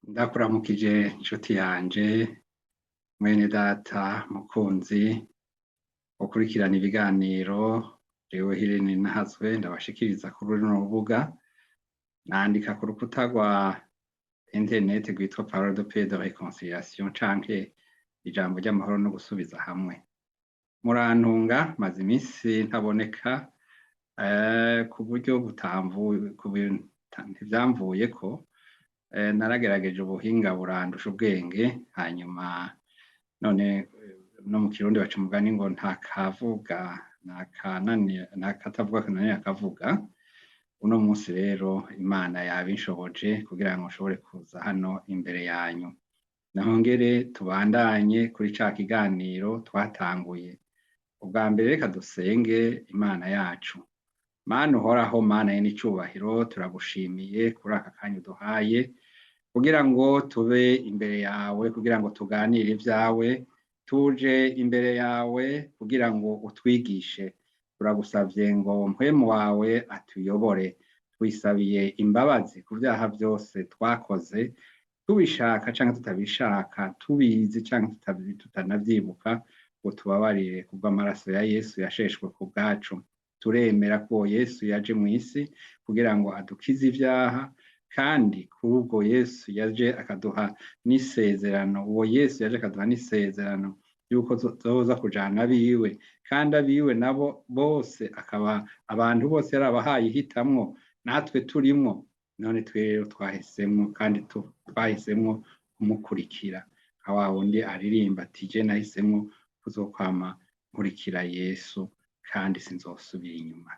Ndakuramukije nshuti yanje, mwene data mukunzi ukurikirana ibiganiro jewe Irene Nahazwe ndabashikiriza kuri runo rubuga, nandika ku rukuta rwa internet rwitwa Parole de Paix de Réconciliation canke ijambo ry'amahoro no gusubiza hamwe. Murantunga maze imisi ntaboneka ku buryo ntivyamvuyeko, naragerageje ubuhinga burandusha ubwenge, hanyuma none no mu kirundi baca umugani ngo nta katavuga kananira akavuga. Uno munsi rero Imana yabinshoboje kugira ngo nshobore kuza hano imbere yanyu, nahongere tubandanye kuri ca kiganiro twatanguye. Ubwa mbere reka dusenge Imana yacu. Mana uhoraho, Mana y'icubahiro, turagushimiye kuri aka kanya uduhaye kugira ngo tube imbere yawe, kugira ngo tuganire ivyawe, tuje imbere yawe kugira ngo utwigishe. Turagusavye ngo mpwemu wawe atuyobore. Twisabiye imbabazi ku vyaha vyose twakoze, tubishaka canke tutabishaka, tubizi canke tutanavyibuka, ngo tubabarire kubw'amaraso ya Yesu yasheshwe ku bwacu. Turemera ko Yesu yaje mw'isi kugira ngo adukize ivyaha, kandi kubwo Yesu yaje akaduha n'isezerano. Uwo Yesu yaje akaduha n'isezerano yuko tuzoza kujana abiwe, kandi abiwe nabo bose akaba abantu bose yarabahaye ihitamwo, natwe turimwo. None twe rero twahisemwo, kandi twahisemwo kumukurikira, nka wa wundi aririmba ati je nahisemwo kuzokwama nkurikira Yesu kandi sinzosubira inyuma.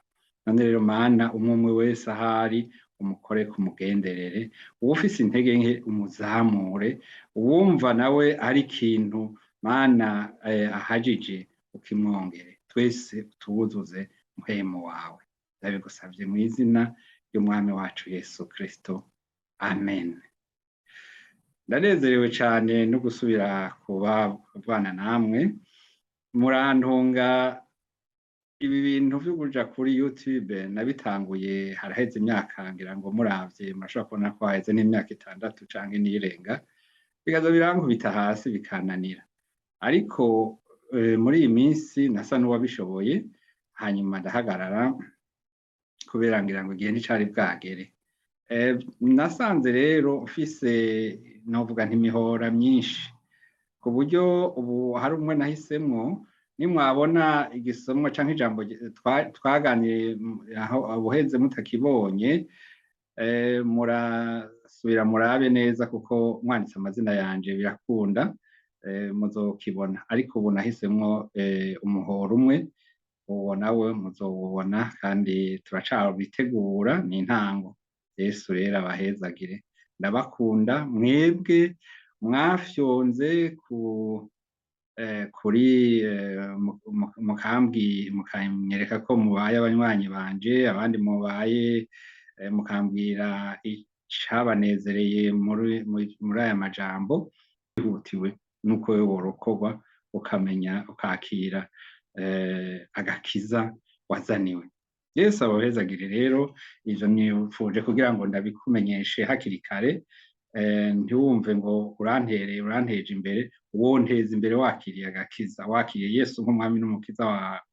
None rero Mana, umwe wese ahari umukore kumugenderere, uwufise intege nke umuzamure, uwumva nawe ari ikintu Mana ahajije ukimwongere. Twese tuwuzuze mpwemu wawe, ndabigusavye mw'izina ry'umwami wacu Yesu Kristo, amen. Ndanezerewe cane no gusubira kubana namwe. Murantunga, ibi bintu vyo kuja kuri YouTube nabitanguye haraheze imyaka, ngira ngo muravye murashobora kubona ko haheze n'imyaka 6 canke n'irenga, bigaza birankubita hasi bikananira. Ariko muri iyi minsi nasa n'uwabishoboye, hanyuma ndahagarara kubera ngira ngo igihe nticari bwagere. Nasanze rero mfise novuga ntimihora myinshi, ku buryo ubu hari umwe nahisemwo, nimwabona igisomwa canke ijambo twaganiye aho ubuheze mutakibonye, murasubira murabe neza, kuko mwanditse amazina yanje birakunda muzokibona. Ariko ubu nahisemwo umuhoro umwe, uwo nawe muzowubona, kandi turacabitegura, ni intango. Yesu rero abahezagire, ndabakunda mwebwe mwafyonze kuri mukanyereka ko mubaye abanywanyi banje, abandi mubaye mukambwira icabanezereye muri aya majambo. Ihutiwe nuko wewe worokorwa ukamenya ukakira agakiza wazaniwe. Yesu abahezagire rero, ivyo nifuje kugira ngo ndabikumenyeshe hakiri kare. Ntiwumve ngo uranteje imbere, wonteza imbere wakiriye agakiza, wakiriye Yesu nk'umwami n'umukiza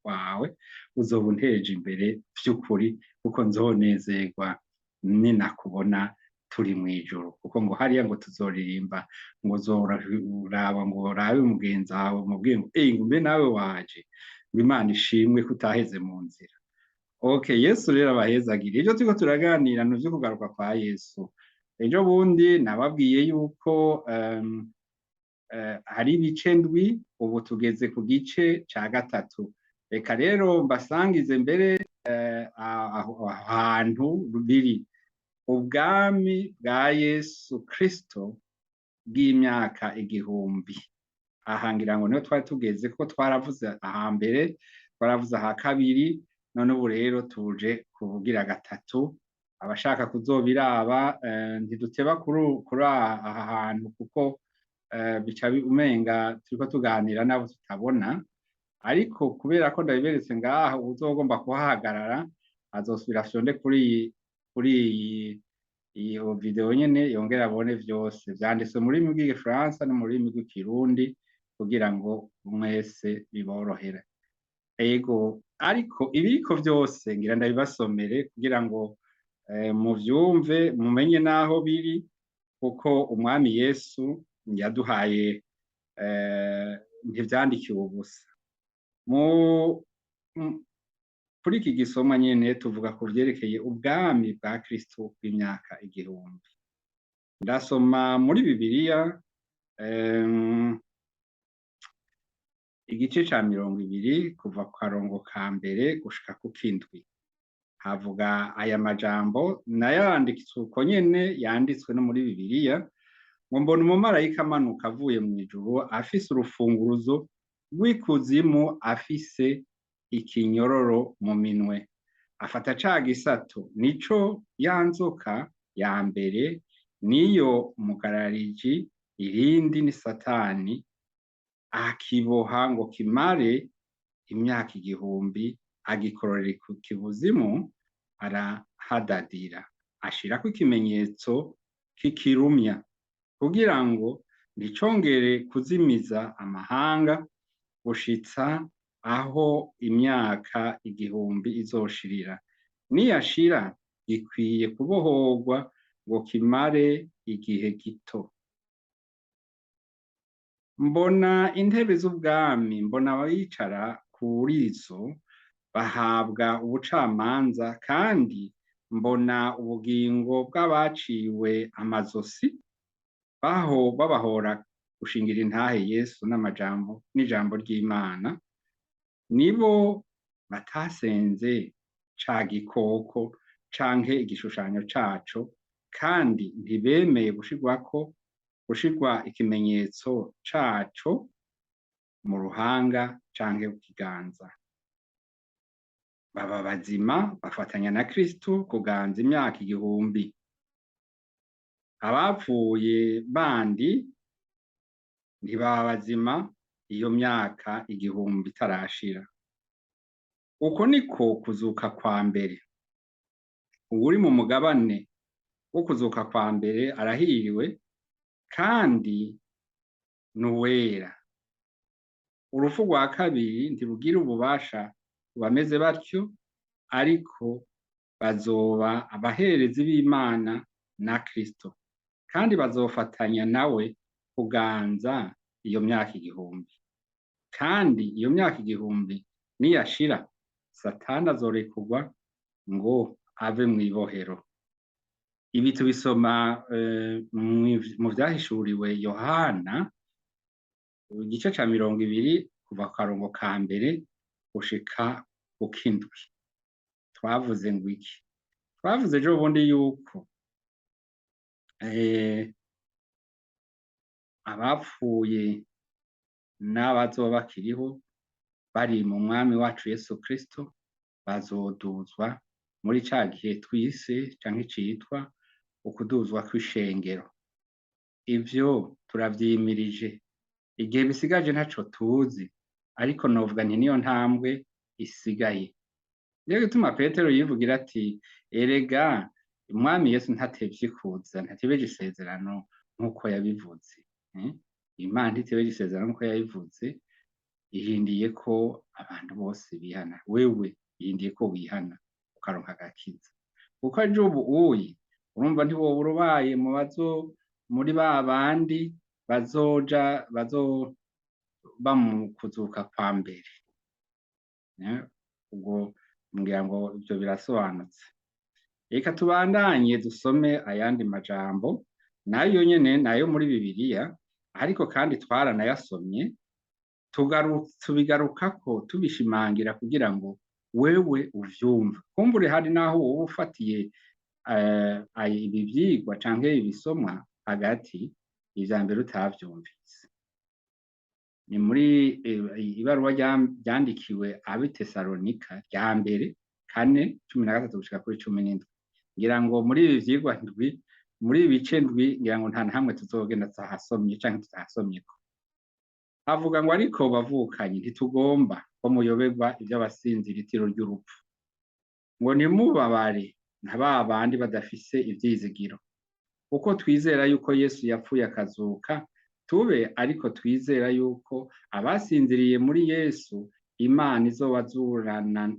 wawe, uzoba unteje imbere vy'ukuri, kuko nzonezerwa ninakubona turi mw'ijuru. Kuko ngo hariya ngo tuzoririmba ngo uzoraba ngo urabe mugenzi wawe umubwire ngo mbe nawe waje, ngo Imana ishimwe ko utaheze mu nzira. Okay, Yesu rero abahezagire. Ivyo turiko turaganira ni ivyo kugaruka kwa Yesu. Ejo bundi nababwiye yuko hari ibice ndwi, ubu tugeze ku gice ca gatatu. Reka rero mbasangize mbere ahantu biri ubwami bwa Yesu Kristo bw'imyaka 1000. Aha ngira ngo niho twari tugeze, ko twaravuze ahambere, twaravuze aha kabiri, none ubu rero tuje kuvugira gatatu. Abashaka kuzobiraba ntiduteba kuri aha hantu, kuko bica umenga turiko tuganira nabo tutabona. Ariko kubera ko ndabiberetse ngaha, uzogomba kuhahagarara azosubira afyonde kuri iyo video nyene yongera abone vyose vyanditswe mu rurimi rw'igifaransa no mu rurimi rw'ikirundi kugira ngo mwese biborohere. Ego ariko ibiriko vyose ngira ndabibasomere kugira ngo muvyumve mumenye naho biri, kuko umwami Yesu yaduhaye ntivyandikiwe ubusa. Kuri iki gisomwa nyene tuvuga ku vyerekeye ubwami bwa Kristo bw'imyaka 1000. Ndasoma muri Bibiliya igice ca 20 kuva ku karongo ka mbere gushika ku kindwi. Havuga aya majambo nayanditswe uko nyene yanditswe no muri Bibiliya, ngo mbona umumarayika amanuka avuye mw'ijuru afise urufunguruzo rw'ikuzimu, afise ikinyororo mu minwe. Afata ca gisato, nico ya nzoka ya mbere, niyo mugarariji, irindi ni Satani, akiboha ngo kimare imyaka 1000, agikororera kuzimu, arahadadira, ashirako ikimenyetso kikirumya, kugira ngo nticongere kuzimiza amahanga gushitsa aho imyaka 1000 izoshirira. Niyashira gikwiye kubohorwa ngo kimare igihe gito. Mbona intebe z'ubwami, mbona abicara kurizo bahabwa ubucamanza, kandi mbona ubugingo bw'abaciwe amazosi babahora gushingira intahe Yesu n'ijambo ry'Imana, nibo batasenze ca gikoko canke igishushanyo caco, kandi ntibemeye gushirwa ikimenyetso caco mu ruhanga canke ku kiganza. Baba bazima bafatanya na Kristo kuganza imyaka 1000. Abapfuye bandi ntibaba bazima iyo myaka 1000 itarashira. Uko niko kuzuka kwa mbere. Uri mu mugabane wo kuzuka kwa mbere arahiriwe, kandi nuwera. Urupfu rwa kabiri ntirugira ububasha bameze batyo, ariko bazoba abaherezi b'Imana na Kristo, kandi bazofatanya nawe kuganza iyo myaka 1000. Kandi iyo myaka 1000 niyashira, Satani azorekurwa ngo ave mw'ibohero. Ibi tubisoma mu vyahishuriwe Yohana igice ca 20 kuva ku karongo ka mbere gushika ku kindwi. Twavuze ngo iki? Twavuze ejo bundi yuko abapfuye n'abazoba bakiriho bari mu mwami wacu Yesu Kristo bazoduzwa muri ca gihe twise canke citwa ukuduzwa kw'ishengero. Ivyo turavyimirije, igihe bisigaje ntaco tuzi, ariko novuga nti niyo ntambwe isigaye. Niyo gituma Petero yivugira ati erega umwami Yesu ntatevye kuza, ntatebeje isezerano nk'uko yabivuze. Imana ntitebeje isezerano nk'uko yabivuze, ihindiye ko abantu bose bihana. Wewe ihindiye ko wihana ukaronka agakiza, kuko aje ubu urumva ntiwoba urubaye muri ba bandi bazoba mu kuzuka kwa mbere. Ubwo mbwira ngo ivyo birasobanutse. Reka tubandanye dusome ayandi majambo, nayo nyene nayo muri Bibiliya, ariko kandi twaranayasomye tubigarukako tubishimangira kugira ngo wewe uvyumva. Kumbure hari naho wowe ufatiye ibi vyigwa canke ibisomwa hagati ivya mbere utavyumvise. Ni muri ibaruwa ryandikiwe ab'Itesalonika rya mbere 4:13 gushika kuri 17. Ngira ngo muri ibi vyigwa ndwi, muri ibi bice ndwi, ngira ngo nta na hamwe tuzogenda tutahasomye canke tutahasomyeko. Avuga ngo ariko bavukanye ntitugomba ko muyoberwa ivy'abasinzira itiro ry'urupfu, ngo ntimubabare nka ba bandi badafise ivyizigiro, uko twizera yuko Yesu yapfuye akazuka, tube ariko twizera yuko abasinziriye muri Yesu Imana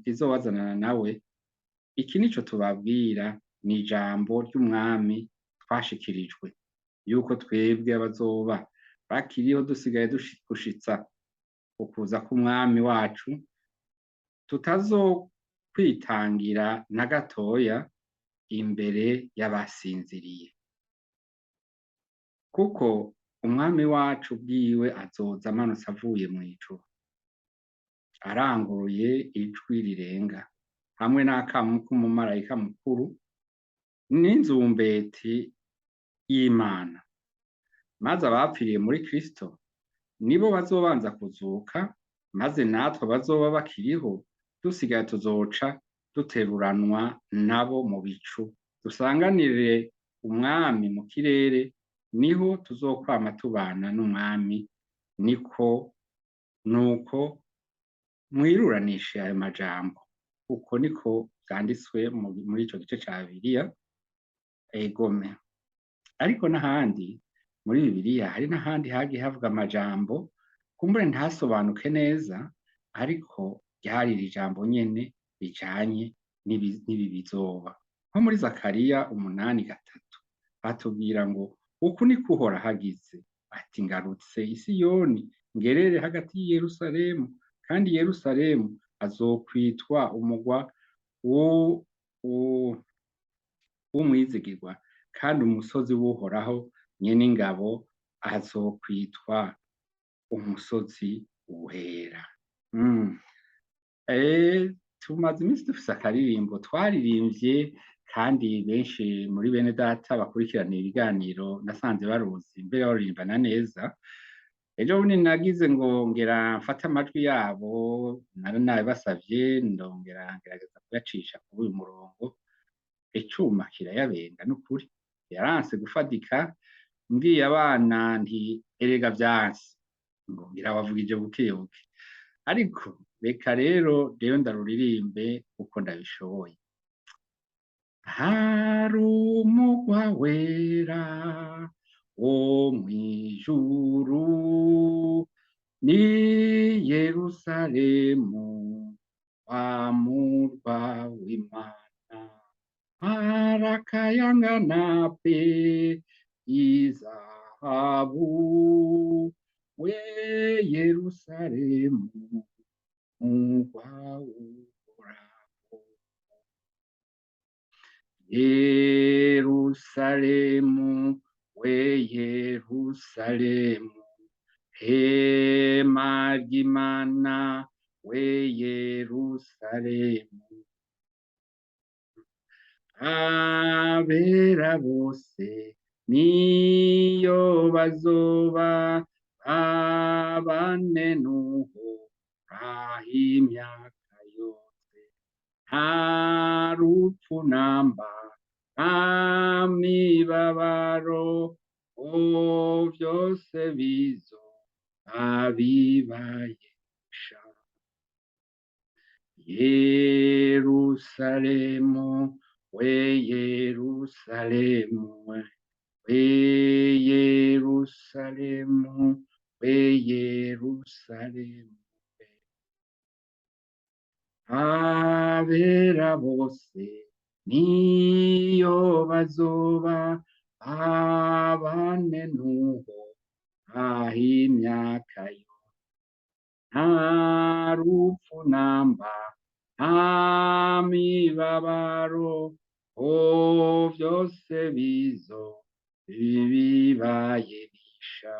izobazanana nawe. Iki nico tubabwira, ni ijambo ry'umwami twashikirijwe, yuko twebwe abazoba bakiriho dusigaye gushitsa ukuza k'umwami wacu, tutazokwitangira na gatoya imbere y'abasinziriye, kuko umwami wacu ubwiwe azoza amanutse avuye mw'ijuru, aranguruye ijwi rirenga, hamwe n'akamu k'umumarayika mukuru n'inzumbeti y'Imana, maze abapfiriye muri Kristo nibo bazobanza kuzuka, maze natwe bazoba bakiriho dusigaye tuzoca duteruranwa nabo mu bicu, dusanganire umwami mu kirere, niho tuzokwama tubana n'umwami. Nuko mwiruranishe ayo majambo, uko niko vyanditswe muri ico gice ca Bibiliya. Egome, ariko n'ahandi muri Bibiliya hari n'ahandi hagiye havuga amajambo kumbure ntasobanuke neza, ariko ryari iri jambo nyene rijanye n'ibi bizoba. Nko muri Zakariya 8:3 batubwira ngo uku niko Uhoraho agize ati, ngarutse i Siyoni ngerere hagati y'i Yerusalemu, kandi Yerusalemu azokwitwa umugwa w'umwizigirwa, kandi umusozi w'Uhoraho Nyen'ingabo azokwitwa umusozi wera. Tumaze iminsi dufise akaririmbo twaririmbye, kandi benshi muri bene data bakurikirana ibiganiro nasanze baruzi, mbere barurimbana neza. Ejo bundi nagize ngo ngera mfate amajwi yabo, nari nabibasavye, ndongera ngerageza kuyacisha kuri uyu murongo, icuma kirayabenga n'ukuri, yaranse gufadika. Mbwiye abana nti erega vyanse, ngo ngira bavugije bukebuke, ariko reka rero ndaruririmbe uko ndabishoboye. Hari umugwa wera wo mw'ijuru, ni Yerusalemu wa murwa w'Imana, arakayangana pe izahabu, we Yerusalemu murwa w'Uhoraho. Yerusalemu, we Yerusalemu, hema ry'Imana, we Yerusalemu. Abera bose niyo bazoba babane n'Uhoraho imyaka yose, nta rupfu namba, nta mibabaro, vyose bizoba bibayesha. Yerusalemu, we Yerusalemu, we Yerusalemu, we Yerusalemu. Abera bose niyo bazoba babane n'Uhoraho imyaka yose, nta rupfu namba, nta mibabaro, vyose bizoba bibaye bisha.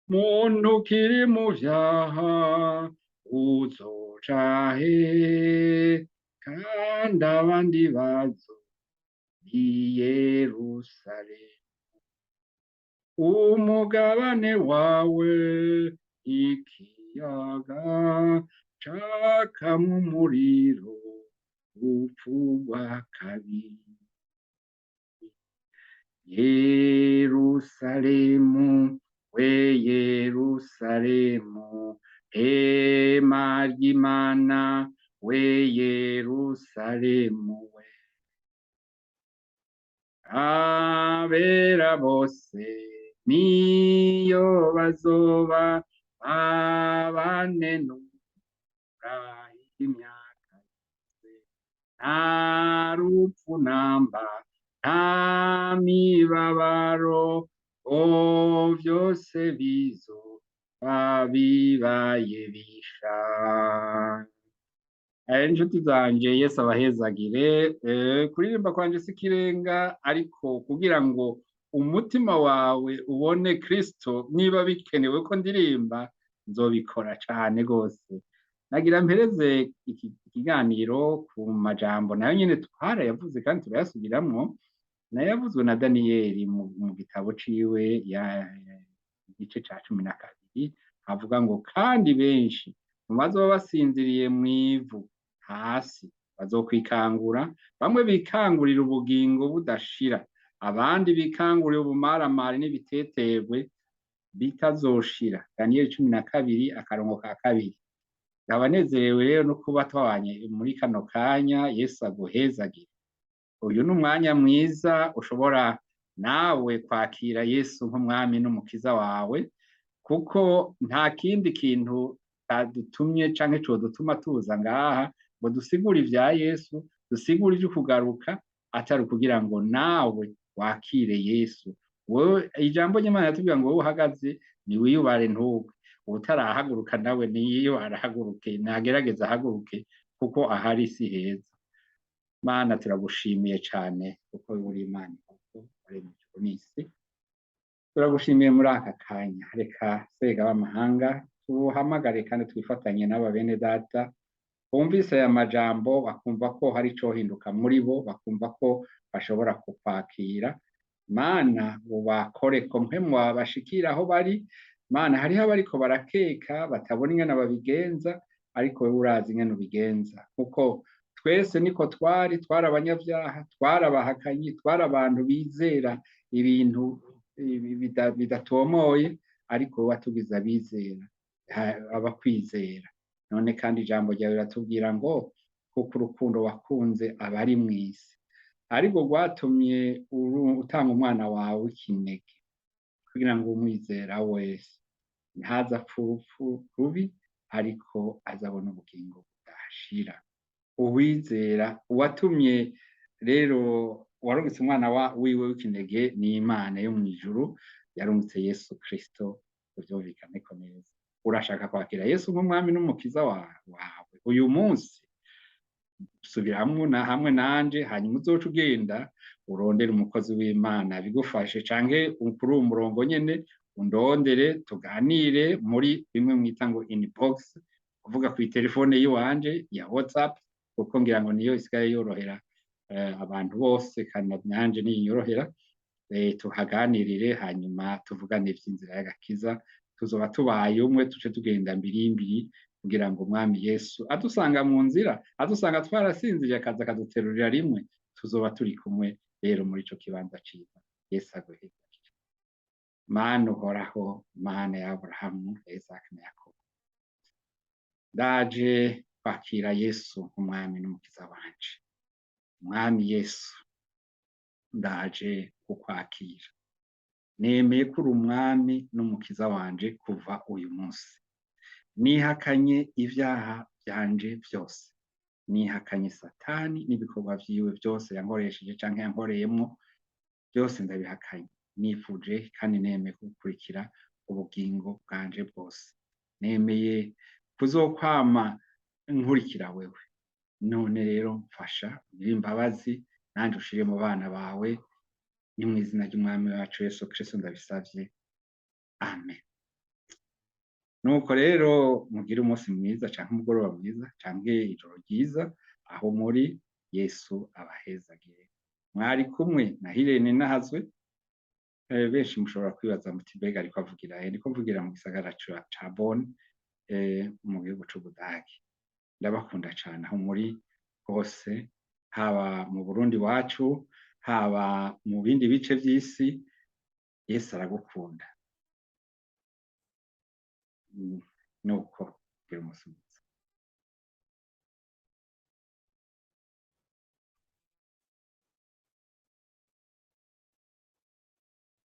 Muntu ukiri mu vyaha uzoca he? Kandi abandi bazo i Yerusalemu. Umugabane wawe ikiyaga cakamwo umuriro, urupfu rwa kabiri. Yerusalemu, we Yerusalemu, hema ry'Imana, we Yerusalemu we. abera bose niyo bazoba abanenura imyaka yose, nta rupfu namba, nta mibabaro, vyose bizoba bibaye bisha. Inshuti zanje Yesu abahezagire. Kuririmba kwanje si ikirenga, ariko kugira ngo umutima wawe ubone Kristo, niba bikenewe ko ndirimba, nzobikora cane gose. Nagira mpereze iki kiganiro ku majambo nayo nyene twarayavuze kandi turayasubiramwo, nayo yavuzwe na Daniyeli mu gitabo ciwe igice ca 12, havuga ngo kandi benshi mu bazoba basinziriye mw'ivu hasi bazokwikangura, bamwe bikangurira ubugingo budashira, abandi bikangurira ubumaramare n'ibiteterwe bitazoshira. Daniyeli 12:2. Ndabanezerewe rero no kuba twabanye muri kano kanya. Yesu aguhezagire. Uyu ni umwanya mwiza ushobora nawe kwakira Yesu nk'umwami n'umukiza wawe, kuko nta kindi kintu cadutumye canke codutuma tuza ngaha ngo dusigure ivya Yesu, dusigure ivyo kugaruka, atari kugira ngo nawe wakire Yesu. Wewe ijambo ry'Imana yatubwira ngo wowe uhagaze ni wiyubare ntugwe, utarahaguruka nawe niyo arahaguruke, nagerageza ahaguruke, kuko ahari si heza. Mana turagushimiye cane kuko uri Imana waremye ijuru n'isi. Turagushimiye muri aka kanya. Reka Sega w'amahanga tuhamagare kandi twifatanye n'aba bene data bumvise aya majambo, bakumva ko hari icohinduka muri bo, bakumva ko bashobora kukwakira. Mana ubakore ko mpemu wabashikira aho bari. Mana hariho abariko barakeka batabona ingene babigenza, ariko wewe urazi ingene ubigenza, kuko twese niko twari abanyavyaha, twari abahakanyi, twari abantu bizera ibintu bidatomoye, ariko watugize abizera, abakwizera. None kandi ijambo ryawe riratubwira ngo kuko urukundo wakunze abari mw'isi ariko rwatumye utanga umwana wawe w'ikinege, kugira ngo umwizera wese ntaze apfa urupfu rubi, ariko azabona ubugingo budashira. Uwizera watumye rero warungitse umwana wiwe w'ikinege ni Imana yo mw'ijuru, yarungitse Yesu Kristo. Uvyumvikaneko neza. Urashaka kwakira Yesu nk'umwami n'umukiza wawe uyu munsi? Subiramwo na hamwe nanje, hanyuma uzoca ugenda urondere umukozi w'Imana bigufashe, canke kuri uwo murongo nyene undondere tuganire muri bimwe mwita ngo inbox, kuvuga kw'iterefone yiwanje ya WhatsApp, kuko ngira ngo niyo isigaye yorohera abantu bose, kandi nanje niyinyorohera. Tuhaganirire hanyuma tuvugane ivy'inzira y'agakiza. Tuzoba tubaye umwe, tuce tugenda mbiri kugira ngo umwami Yesu adusanga mu nzira, adusanga twarasinziriye, akaza akaduterurira rimwe, tuzoba turi kumwe rero muri ico kibanza ciza. Yesu aguhezagire. Mana uhoraho, Mana ya Aburahamu, Isaka na Yakobo, ndaje kwakira Yesu nk'umwami n'umukiza wanje. Mwami Yesu, ndaje kukwakira. Nemeye ko uri umwami n'umukiza wanje kuva uyu munsi. Nihakanye ivyaha vyanje vyose, nihakanye Satani n'ibikorwa vyiwe vyose yankoresheje canke yankoreyemwo, vyose ndabihakanye. Nifuje kandi nemeye gukurikira ubugingo bwanje bwose. Nemeye kuzokwama nkurikira wewe. None rero mfasha, ugire imbabazi, nanje ushire mu bana bawe. Ni mw'izina ry'umwami wacu Yesu Kristo ndabisavye. Amen. Nuko rero mugire umunsi mwiza, canke umugoroba mwiza, canke ijoro ryiza aho muri. Yesu abahezagire. Mwari kumwe na Irene Nahazwe. Benshi mushobora kwibaza muti mbega ariko avugira he? Ndiko mvugira mu gisagara ca Bonn, mu gihugu c'Ubudagi. Ndabakunda cane aho muri hose, haba mu Burundi wacu, haba mu bindi bice vy'isi. Yesu aragukunda. Nuko gira umunsi mwiza.